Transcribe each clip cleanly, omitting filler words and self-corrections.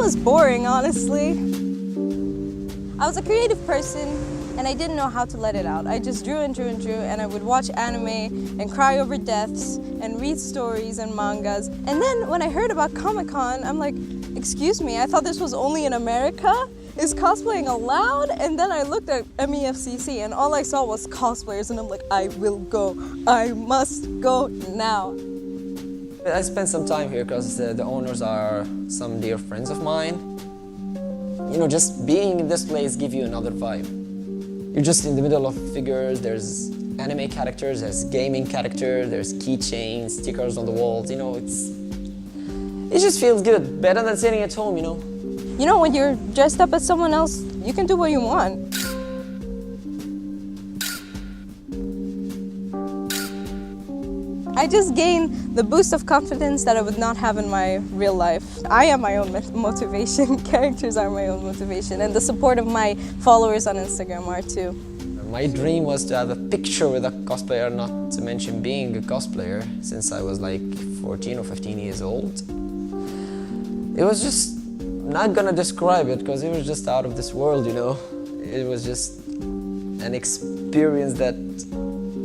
was boring, honestly. I was a creative person and I didn't know how to let it out. I just drew and drew and drew, and I would watch anime and cry over deaths and read stories and mangas. And then when I heard about Comic-Con, I'm like, excuse me, I thought this was only in America? Is cosplaying allowed? And then I looked at MEFCC and all I saw was cosplayers, and I'm like, I will go. I must go now. I spent some time here because the owners are some dear friends of mine. You know, just being in this place gives you another vibe. You're just in the middle of figures, there's anime characters, there's gaming characters, there's keychains, stickers on the walls, you know, it just feels good, better than sitting at home, you know. You know, when you're dressed up as someone else, you can do what you want. I just gained the boost of confidence that I would not have in my real life. I am my own motivation, characters are my own motivation, and the support of my followers on Instagram are too. My dream was to have a picture with a cosplayer, not to mention being a cosplayer, since I was like 14 or 15 years old. It was just, not gonna describe it, because it was just out of this world, you know. It was just an experience that,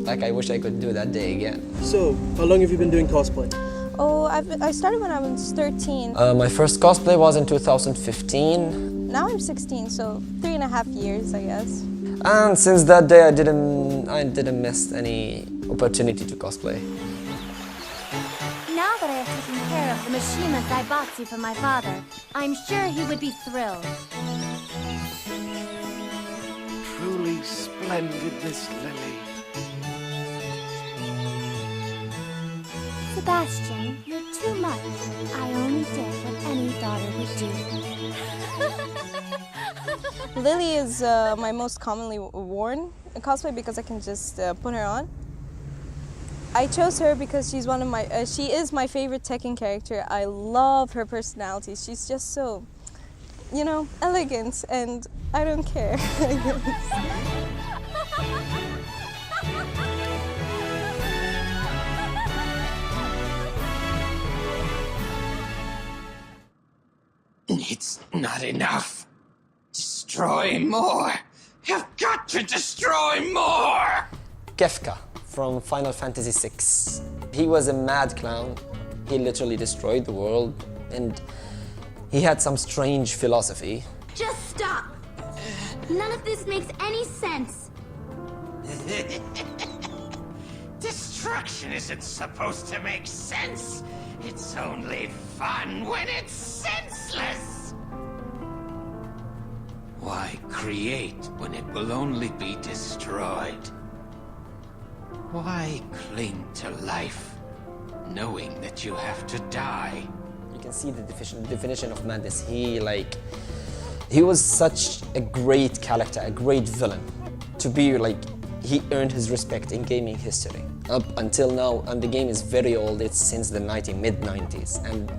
like, I wish I could do that day again. So, how long have you been doing cosplay? Oh, I started when I was 13. My first cosplay was in 2015. Now I'm 16, so 3.5 years, I guess. And since that day, I didn't miss any opportunity to cosplay. Now that I have taken care of the Mishima Zaibatsu for my father, I'm sure he would be thrilled. Truly splendid, Miss Lily. Sebastian, you're too much. I only did what any daughter would do. Lily is my most commonly worn cosplay because I can just put her on. I chose her because she's one of my, she is my favorite Tekken character. I love her personality. She's just so, you know, elegant, and I don't care, I guess. It's not enough. Destroy more. You've got to destroy more. Kefka from Final Fantasy VI. He was a mad clown. He literally destroyed the world, and he had some strange philosophy. Just stop. None of this makes any sense. Destruction isn't supposed to make sense. It's only fun when it's senseless. Why create when it will only be destroyed? Why cling to life, knowing that you have to die? You can see the definition of madness. He was such a great character, a great villain. To be like, he earned his respect in gaming history. Up until now, and the game is very old, it's since the mid-90s, and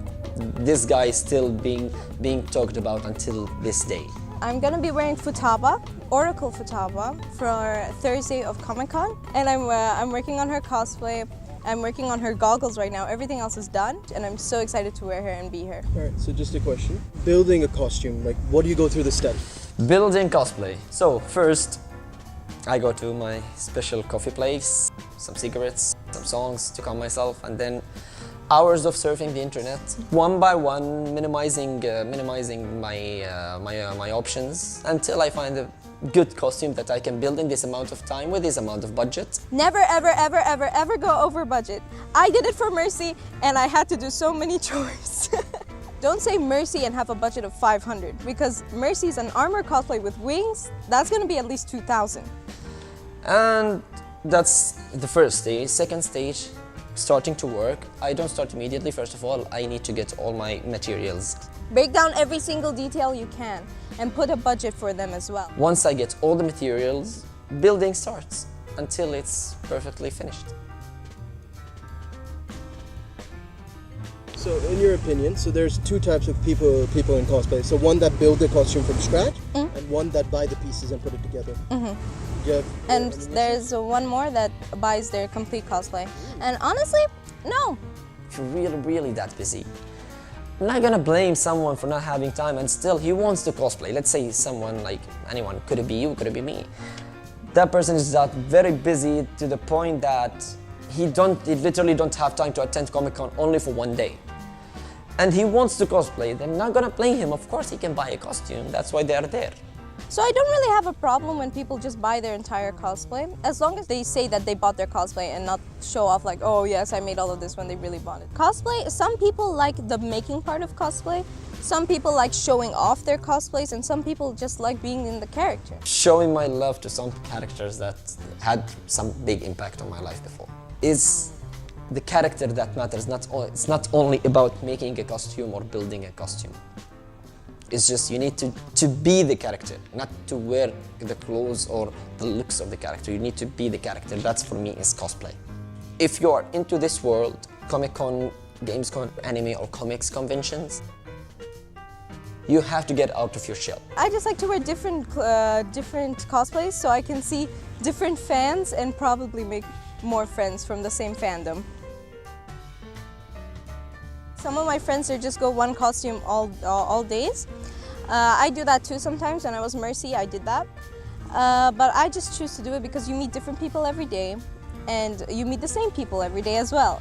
this guy is still being talked about until this day. I'm gonna be wearing Futaba, Oracle Futaba, for Thursday of Comic-Con, and I'm working on her cosplay. I'm working on her goggles right now. Everything else is done, and I'm so excited to wear her and be her. All right, so just a question. Building a costume, like, what do you go through the step? Building cosplay. So first, I go to my special coffee place, some cigarettes, some songs to calm myself, and then hours of surfing the internet, one by one, minimizing my options until I find a good costume that I can build in this amount of time with this amount of budget. Never, ever, ever, ever, ever go over budget. I did it for Mercy, and I had to do so many chores. Don't say Mercy and have a budget of 500, because Mercy's an armor cosplay with wings. That's gonna be at least 2,000. And that's the first stage. Second stage, starting to work. I don't start immediately. First of all, I need to get all my materials. Break down every single detail you can and put a budget for them as well. Once I get all the materials, building starts until it's perfectly finished. So, in your opinion, so there's two types of people in cosplay. So one that build the costume from scratch, and one that buy the pieces and put it together. And there's one more that buys their complete cosplay. And honestly, no. If you're really, really that busy, I'm not gonna blame someone for not having time and still he wants to cosplay. Let's say someone like anyone, could it be you, could it be me? That person is very busy to the point that he literally don't have time to attend Comic-Con only for one day. And he wants to cosplay, they're not gonna blame him. Of course he can buy a costume, that's why they're there. So I don't really have a problem when people just buy their entire cosplay, as long as they say that they bought their cosplay and not show off like, oh yes, I made all of this when they really bought it. Cosplay, some people like the making part of cosplay, some people like showing off their cosplays, and some people just like being in the character. Showing my love to some characters that had some big impact on my life before. Is the character that matters. It's not only about making a costume or building a costume. It's just you need to be the character, not to wear the clothes or the looks of the character. You need to be the character. That's for me is cosplay. If you are into this world, Comic-Con, Gamescom, anime or comics conventions, you have to get out of your shell. I just like to wear different cosplays so I can see different fans and probably make more friends from the same fandom. Some of my friends just go one costume all days. I do that too sometimes. When I was Mercy, I did that. But I just choose to do it because you meet different people every day and you meet the same people every day as well.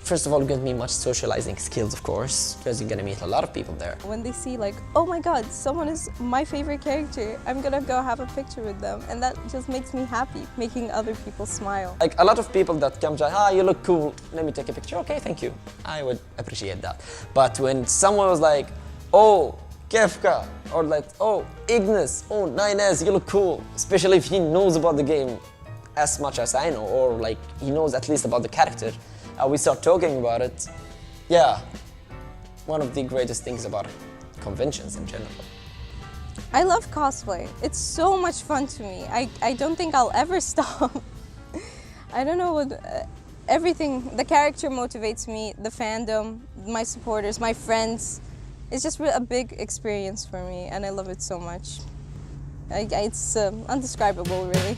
First of all, give me much socializing skills, of course, because you're gonna meet a lot of people there. When they see like, oh my God, someone is my favorite character, I'm gonna go have a picture with them. And that just makes me happy, making other people smile. Like a lot of people that come to, you look cool, let me take a picture. Okay, thank you. I would appreciate that. But when someone was like, oh, Kefka, or like, oh, Ignis, oh, 9S, you look cool. Especially if he knows about the game as much as I know, or like he knows at least about the character. We start talking about it. Yeah, one of the greatest things about conventions in general. I love cosplay. It's so much fun to me. I don't think I'll ever stop. I don't know what, everything, the character motivates me, the fandom, my supporters, my friends. It's just a big experience for me and I love it so much. It's undescribable, really.